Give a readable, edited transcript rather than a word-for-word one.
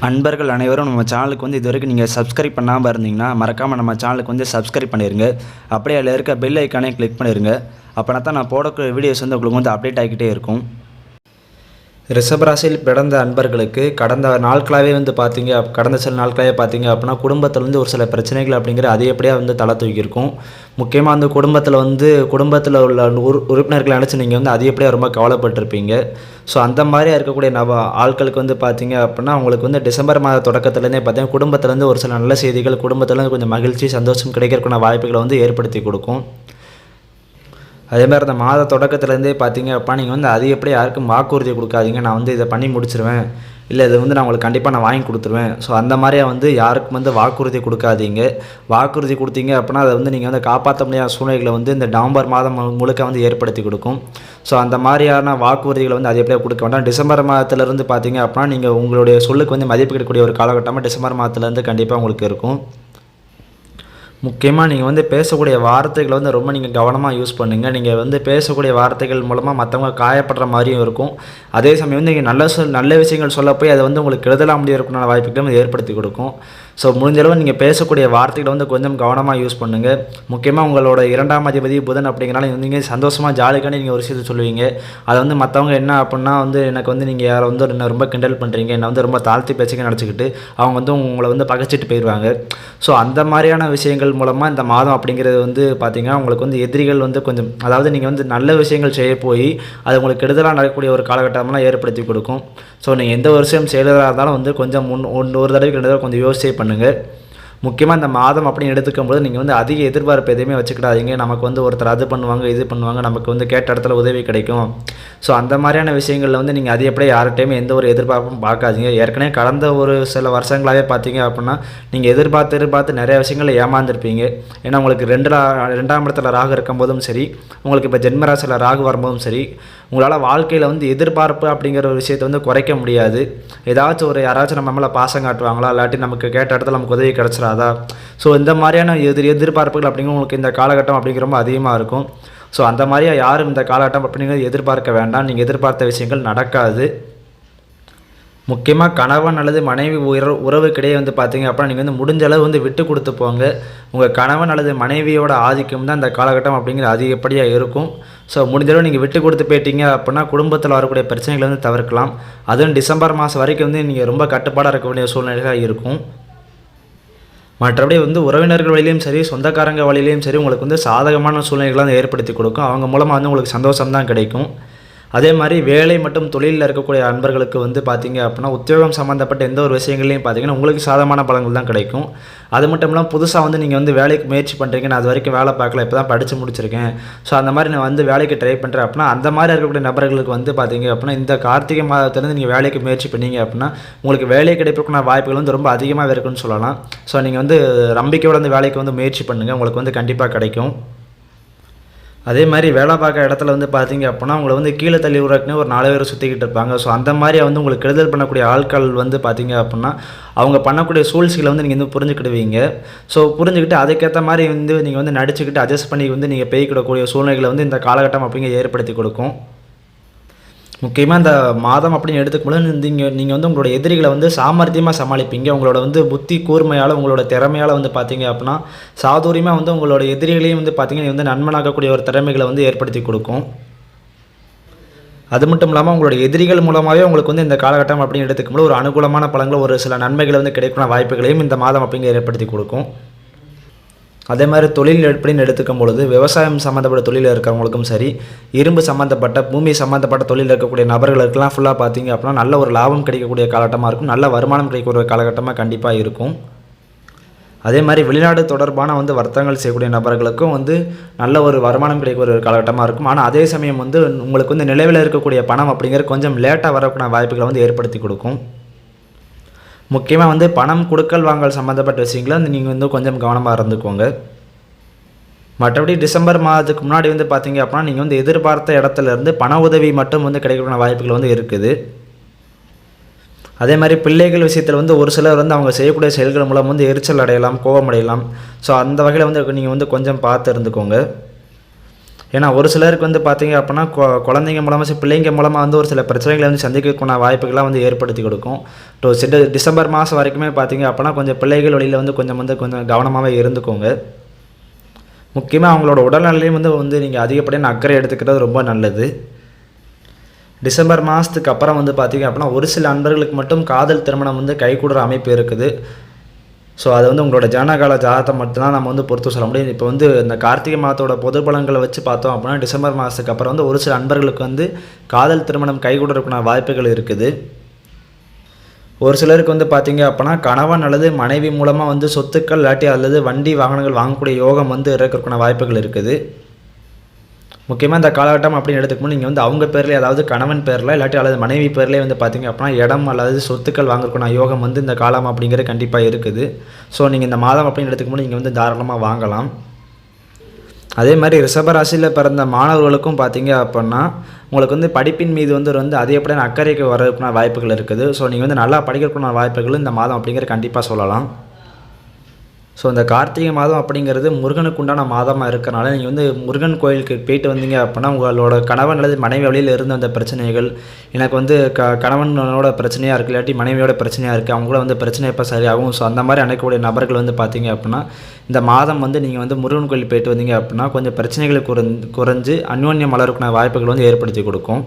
அன்பர்கள் அனைவரும் நம்ம சேனலுக்கு வந்து இதுவரைக்கும் நீங்கள் சப்ஸ்கிரைப் பண்ணாமல் இருந்தீங்கன்னா மறக்காமல் நம்ம சேனலுக்கு வந்து சப்ஸ்கிரைப் பண்ணிடுங்க. அப்படியே அதில் இருக்க பெல் ஐக்கானே கிளிக் பண்ணிடுங்க. அப்போனா தான் நான் போடக்கூடிய வீடியோஸ் வந்து உங்களுக்கு வந்து அப்டேட் ஆகிக்கிட்டே இருக்கும். ரிஷபராசியில் பிறந்த அன்பர்களுக்கு கடந்த சில நாட்களாகவே பார்த்தீங்க அப்படின்னா குடும்பத்தில் ஒரு சில பிரச்சனைகள் அப்படிங்கிற அதிகப்படியாக வந்து தலை தூக்கியிருக்கும். முக்கியமாக வந்து குடும்பத்தில் உள்ள உறுப்பினர்கள் நினச்சி நீங்கள் வந்து அதிகப்படியாக ரொம்ப கவலைப்பட்டிருப்பீங்க. ஸோ அந்த மாதிரியாக இருக்கக்கூடிய ஆட்களுக்கு வந்து பார்த்தீங்க அப்படின்னா உங்களுக்கு வந்து டிசம்பர் மாத தொடக்கத்துலேருந்தே பார்த்தீங்கன்னா குடும்பத்திலேருந்து ஒரு சில நல்ல செய்திகள், குடும்பத்திலேருந்து கொஞ்சம் மகிழ்ச்சி சந்தோஷம் கிடைக்கிறதுக்கான வாய்ப்புகளை வந்து ஏற்படுத்தி கொடுக்கும். அதேமாதிரி அந்த மாத தொடக்கத்துலேருந்தே பார்த்தீங்க அப்படின்னா நீங்கள் வந்து அதிகப்படி யாருக்கும் வாக்குறுதி கொடுக்காதீங்க. நான் வந்து இதை பண்ணி முடிச்சிருவேன், இல்லை இது வந்து நான் உங்களுக்கு கண்டிப்பாக நான் வாங்கி கொடுத்துருவேன். ஸோ அந்த மாதிரியாக வந்து யாருக்கும் வந்து வாக்குறுதி கொடுக்காதீங்க. வாக்குறுதி கொடுத்தீங்க அப்படின்னா அதை வந்து நீங்கள் வந்து காப்பாற்ற முடியாத சூழ்நிலைகளை வந்து இந்த நவம்பர் மாதம் முழுக்க வந்து ஏற்படுத்தி கொடுக்கும். ஸோ அந்த மாதிரியான வாக்குறுதிகளை வந்து அதிகப்படியாக கொடுக்க வேண்டாம். டிசம்பர் மாதத்துலேருந்து பார்த்தீங்க அப்படின்னா நீங்கள் உங்களுடைய சொல்லுக்கு வந்து மதிப்பு கிடைக்கக்கூடிய ஒரு காலகட்டமாக டிசம்பர் மாதத்துலேருந்து கண்டிப்பாக உங்களுக்கு இருக்கும். முக்கியமாக நீங்கள் வந்து பேசக்கூடிய வார்த்தைகளை வந்து ரொம்ப நீங்கள் கவனமாக யூஸ் பண்ணுங்கள். நீங்கள் வந்து பேசக்கூடிய வார்த்தைகள் மூலமாக மற்றவங்க காயப்படுற மாதிரியும் இருக்கும். அதே சமயம் வந்து நீங்கள் நல்ல விஷயங்கள் சொல்ல போய் அதை வந்து உங்களுக்கு கெடுதலாக முடியறதுக்கான வாய்ப்புகளும் ஏற்படுத்தி கொடுக்கும். ஸோ முடிஞ்சளவு நீங்கள் பேசக்கூடிய வார்த்தைகளை வந்து கொஞ்சம் கவனமாக யூஸ் பண்ணுங்கள். முக்கியமாக உங்களோட 2ஆம் அதிபதி புதன் அப்படிங்கிறனால நீங்கள் சந்தோஷமாக ஜாலிக்கான நீங்கள் ஒரு விஷயத்தை சொல்லுவீங்க. அதை வந்து மற்றவங்க என்ன அப்படின்னா வந்து எனக்கு வந்து நீங்கள் யாரை வந்து என்ன ரொம்ப கிண்டல் பண்ணுறீங்க, என்னை வந்து ரொம்ப தாழ்த்தி பேச்சுக்க நினச்சிக்கிட்டு அவங்க வந்து உங்களை வந்து பகைச்சிட்டு போயிடுவாங்க. ஸோ அந்த மாதிரியான விஷயங்கள் மூலமாக இந்த மாதம் அப்படிங்கிறது வந்து பார்த்திங்கன்னா உங்களுக்கு வந்து எதிரிகள் வந்து கொஞ்சம், அதாவது நீங்கள் வந்து நல்ல விஷயங்கள் செய்ய போய் அது உங்களுக்கு கெடுதலாக நடக்கக்கூடிய ஒரு காலகட்டமெல்லாம் ஏற்படுத்தி கொடுக்கும். ஸோ நீங்கள் எந்த ஒரு விஷயம் செய்கிறதா இருந்தாலும் வந்து கொஞ்சம் ஒரு தடவைக்கு 2 தடவை கொஞ்சம் யோசிச்சு பண்ணுங்கள். முக்கியமாக இந்த மாதம் அப்படின்னு எடுத்துக்கும்போது நீங்கள் வந்து அதிக எதிர்பார்ப்பு எதுவுமே வச்சுக்கிடாதீங்க. நமக்கு வந்து ஒருத்தர் அது பண்ணுவாங்க இது பண்ணுவாங்க, நமக்கு வந்து கேட்ட இடத்துல உதவி கிடைக்கும். ஸோ அந்த மாதிரியான விஷயங்களில் வந்து நீங்கள் அதிகப்படியே யார்கிட்டையுமே எந்த ஒரு எதிர்பார்ப்பும் பார்க்காதீங்க. ஏற்கனவே கடந்த ஒரு சில வருஷங்களாகவே பார்த்தீங்க அப்படின்னா நீங்கள் எதிர்பார்த்து நிறைய விஷயங்களில் ஏமாந்துருப்பீங்க. ஏன்னா உங்களுக்கு 2ஆம் இடத்துல ராகு இருக்கும்போதும் சரி, உங்களுக்கு இப்போ ஜென்மராசியில் ராகு வரும்போதும் சரி, உங்களால் வாழ்க்கையில் வந்து எதிர்பார்ப்பு அப்படிங்கிற ஒரு விஷயத்தை வந்து குறைக்க முடியாது. யாராச்சும் நம்ம மேலே பாசம் காட்டுவாங்களா, இல்லாட்டி நமக்கு கேட்ட இடத்துல நமக்கு உதவி கிடச்சிடாதா. ஸோ இந்த மாதிரியான எதிர்பார்ப்புகள் அப்படிங்கிற உங்களுக்கு இந்த காலகட்டம் அப்படிங்கிற ரொம்ப அதிகமாக இருக்கும். ஸோ அந்த மாதிரியாக யாரும் இந்த காலகட்டம் அப்படிங்கிறது எதிர்பார்க்க வேண்டாம். நீங்கள் எதிர்பார்த்த விஷயங்கள் நடக்காது. முக்கியமாக கணவன் அல்லது மனைவி உறவுக்கிடையே வந்து பார்த்தீங்க அப்படின்னா நீங்கள் வந்து முடிஞ்ச அளவு வந்து விட்டு கொடுத்து போங்க. உங்கள் கணவன் அல்லது மனைவியோட ஆதிக்கம் தான் இந்த காலகட்டம் அப்படிங்கிற அதிகப்படியாக இருக்கும். ஸோ முடிஞ்சளவு நீங்கள் விட்டு கொடுத்து போயிட்டீங்க அப்படின்னா குடும்பத்தில் வரக்கூடிய பிரச்சனைகளை வந்து தவிர்க்கலாம். அதுவும் டிசம்பர் மாதம் வரைக்கும் வந்து நீங்கள் ரொம்ப கட்டுப்பாடாக இருக்க வேண்டிய சூழ்நிலையாக இருக்கும். மற்றபடி வந்து உறவினர்கள் வழியிலையும் சரி, சொந்தக்காரங்க வழியிலையும் சரி உங்களுக்கு வந்து சாதகமான சூழ்நிலைகளை வந்து ஏற்படுத்தி கொடுக்கும். அவங்க மூலமாக வந்து உங்களுக்கு சந்தோஷம் தான் கிடைக்கும். அதே மாதிரி வேலை மற்றும் தொழிலில் இருக்கக்கூடிய அன்பர்களுக்கு வந்து பார்த்திங்க அப்படின்னா உத்தியோகம் சம்மந்தப்பட்ட எந்த ஒரு விஷயங்கள்லையும் பார்த்திங்கன்னா உங்களுக்கு சாதகமான பலன்கள் தான் கிடைக்கும். அது மட்டும் இல்லாமல் புதுசாக வந்து நீங்கள் வந்து வேலைக்கு முயற்சி பண்ணுறீங்க, நான் அது வரைக்கும் வேலை பார்க்கல, இப்போ தான் படித்து முடிச்சிருக்கேன், ஸோ அந்த மாதிரி நான் வந்து வேலைக்கு ட்ரை பண்ணுறேன் அப்படின்னா அந்த மாதிரி இருக்கக்கூடிய நபர்களுக்கு வந்து பார்த்திங்க அப்படின்னா இந்த கார்த்திகை மாதத்துலேருந்து நீங்கள் வேலைக்கு முயற்சி பண்ணீங்க அப்படின்னா உங்களுக்கு வேலை கிடைப்பதற்கான வாய்ப்புகள் வந்து ரொம்ப அதிகமாக இருக்குன்னு சொல்லலாம். ஸோ நீங்கள் வந்து நம்பிக்கையோட அந்த வேலைக்கு வந்து முயற்சி பண்ணுங்கள், உங்களுக்கு வந்து கண்டிப்பாக கிடைக்கும். அதே மாதிரி வேலை பார்க்குற இடத்துல வந்து பார்த்தீங்க அப்படின்னா உங்களை வந்து கீழே தள்ளி விடுறதுக்குன்னு ஒரு 4 பேர் சுற்றிக்கிட்டு இருப்பாங்க. ஸோ அந்த மாதிரி வந்து உங்களுக்கு கெடுதல் பண்ணக்கூடிய ஆட்கள் வந்து பார்த்தீங்க அப்படின்னா அவங்க பண்ணக்கூடிய சூழ்ச்சிகளை வந்து நீங்கள் வந்து புரிஞ்சுக்கிடுவீங்க. ஸோ புரிஞ்சுக்கிட்டு அதுக்கேற்ற மாதிரி வந்து நீங்கள் வந்து நடிச்சுக்கிட்டு அட்ஜஸ்ட் பண்ணி வந்து நீங்கள் பெய்க்கிடக்கூடிய சூழ்நிலைகளை வந்து இந்த காலகட்டம் அப்படிங்க ஏற்படுத்தி கொடுக்கும். முக்கியமாக இந்த மாதம் அப்படின்னு எடுத்துக்கும்போது நீங்கள் வந்து உங்களோட எதிரிகளை வந்து சாமர்த்தியமாக சமாளிப்பீங்க. உங்களோட வந்து புத்தி கூர்மையால், உங்களோட திறமையால் வந்து பார்த்தீங்க அப்படின்னா சாதுரியமாக வந்து உங்களோட எதிரிகளையும் வந்து பார்த்தீங்கன்னா வந்து நன்மனாக்கக்கூடிய ஒரு திறமைகளை வந்து ஏற்படுத்தி கொடுக்கும். அது மட்டும் இல்லாமல் உங்களோட எதிரிகள் மூலமாகவே உங்களுக்கு வந்து இந்த காலகட்டம் அப்படின்னு எடுத்துக்கும்போது ஒரு அனுகூலமான பலன்கள், ஒரு சில நன்மைகளை வந்து கிடைக்கிற வாய்ப்புகளையும் இந்த மாதம் அப்படிங்க ஏற்படுத்தி கொடுக்கும். அதே மாதிரி தொழில் எப்படின்னு எடுத்துக்கும் பொழுது விவசாயம் சம்மந்தப்பட்ட தொழிலில் இருக்கிறவங்களுக்கும் சரி, இரும்பு சம்மந்தப்பட்ட பூமி சம்மந்தப்பட்ட தொழிலில் இருக்கக்கூடிய நபர்களுக்கெல்லாம் ஃபுல்லாக பார்த்தீங்க அப்படின்னா நல்ல ஒரு லாபம் கிடைக்கக்கூடிய காலகட்டமாக இருக்கும். நல்ல வருமானம் கிடைக்கக்கூடிய காலகட்டமாக கண்டிப்பாக இருக்கும். அதே மாதிரி வெளிநாடு தொடர்பான வந்து வர்த்தகங்கள் செய்யக்கூடிய நபர்களுக்கும் வந்து நல்ல ஒரு வருமானம் கிடைக்கக்கூடிய ஒரு காலகட்டமாக இருக்கும். ஆனால் அதே சமயம் வந்து உங்களுக்கு வந்து நிலவில் இருக்கக்கூடிய பணம் அப்படிங்கிற கொஞ்சம் லேட்டாக வரக்கூடிய வாய்ப்புகளை வந்து ஏற்படுத்தி கொடுக்கும். முக்கியமாக வந்து பணம் கொடுக்கல் வாங்கல் சம்மந்தப்பட்ட விஷயங்களை வந்து நீங்கள் வந்து கொஞ்சம் கவனமாக இருந்துக்கோங்க. மற்றபடி டிசம்பர் மாதத்துக்கு முன்னாடி வந்து பார்த்தீங்க அப்படின்னா நீங்கள் வந்து எதிர்பார்த்த இடத்துலேருந்து பண உதவி மட்டும் வந்து கிடைக்கக்கூடிய வாய்ப்புகள் வந்து இருக்குது. அதே மாதிரி பிள்ளைகள் விஷயத்தில் வந்து ஒரு சிலர் வந்து அவங்க செய்யக்கூடிய செயல்கள் மூலம் வந்து எரிச்சல் அடையலாம், கோபம் அடையலாம். ஸோ அந்த வகையில் வந்து நீங்கள் வந்து கொஞ்சம் பார்த்து இருந்துக்கோங்க. ஏன்னா ஒரு சிலருக்கு வந்து பார்த்தீங்க அப்படின்னா குழந்தைங்க மூலமாக பிள்ளைங்க மூலமாக வந்து ஒரு சில பிரச்சனைகளை வந்து சந்திக்கக்கூடிய வாய்ப்புகள்லாம் வந்து ஏற்படுத்தி கொடுக்கும். டிசம்பர் மாதம் வரைக்குமே பார்த்தீங்க அப்படின்னா கொஞ்சம் பிள்ளைகள் வழியில் வந்து கொஞ்சம் கவனமாகவே இருந்துக்கோங்க. முக்கியமாக அவங்களோட உடல்நிலையும் வந்து நீங்கள் அதிகப்படியான அக்கறை எடுத்துக்கிறது ரொம்ப நல்லது. டிசம்பர் மாதத்துக்கு அப்புறம் வந்து பார்த்திங்க அப்படின்னா ஒரு சில நண்பர்களுக்கு மட்டும் காதல் திருமணம் வந்து கைகூடுற அமைப்பு இருக்குது. ஸோ அது வந்து உங்களோட ஜனகால ஜாதகத்தை மட்டும்தான் நம்ம வந்து பொறுத்து சொல்ல முடியும். இப்போ வந்து இந்த கார்த்திகை மாதத்தோட பொது பலன்களை வச்சு பார்த்தோம் அப்படின்னா டிசம்பர் மாதத்துக்கு அப்புறம் வந்து ஒரு சில நண்பர்களுக்கு வந்து காதல் திருமணம் கைகூடுறதுக்கான வாய்ப்புகள் இருக்குது. ஒரு சிலருக்கு வந்து பார்த்திங்க அப்படின்னா கணவன் அல்லது மனைவி மூலமாக வந்து சொத்துக்கள் இல்லாட்டி அல்லது வண்டி வாகனங்கள் வாங்கக்கூடிய யோகம் வந்து இருக்கிறதுக்கான வாய்ப்புகள் இருக்குது. முக்கியமாக இந்த காலகட்டம் அப்படின்னு எடுத்துக்கும்போது நீங்கள் வந்து அவங்க பேரில் அதாவது கணவன் பேரில் இல்லாட்டி அல்லது மனைவி பேர்லேயே வந்து பார்த்திங்க அப்படின்னா இடம் அல்லது சொத்துக்கள் வாங்குறதுக்கான யோகம் வந்து இந்த காலம் அப்படிங்கிறது கண்டிப்பாக இருக்குது. ஸோ நீங்கள் இந்த மாதம் அப்படின்னு எடுத்துக்கும்போது நீங்கள் வந்து தாராளமாக வாங்கலாம். அதே மாதிரி ரிஷபராசியில் பிறந்த மாணவர்களுக்கும் பார்த்தீங்க அப்படின்னா உங்களுக்கு வந்து படிப்பின் மீது வந்து அதிகப்படியான அக்கறைக்கு வரதுக்கான வாய்ப்புகள் இருக்குது. ஸோ நீங்கள் வந்து நல்லா படிக்கிறதுக்கான வாய்ப்புகள் இந்த மாதம் அப்படிங்கிறது கண்டிப்பாக சொல்லலாம். ஸோ இந்த கார்த்திகை மாதம் அப்படிங்கிறது முருகனுக்கு உண்டான மாதமாக இருக்கிறனால நீங்கள் வந்து முருகன் கோயிலுக்கு போயிட்டு வந்தீங்க அப்படின்னா உங்களோட கணவன் அல்லது மனைவி வழியில் இருந்த அந்த பிரச்சனைகள் எனக்கு வந்து கணவனோட பிரச்சனையாக இருக்குது இல்லாட்டி மனைவியோட பிரச்சனையாக இருக்குது அவங்கள வந்து பிரச்சனை எப்போ சரியாகும். ஸோ அந்த மாதிரி அணைக்கக்கூடிய நபர்கள் வந்து பார்த்தீங்க அப்படின்னா இந்த மாதம் வந்து நீங்கள் வந்து முருகன் கோயில் போயிட்டு வந்தீங்க அப்படின்னா கொஞ்சம் பிரச்சனைகள் குறைஞ்சு அந்யோன்யம் மலருக்கான வாய்ப்புகள் வந்து ஏற்படுத்தி கொடுக்கும்.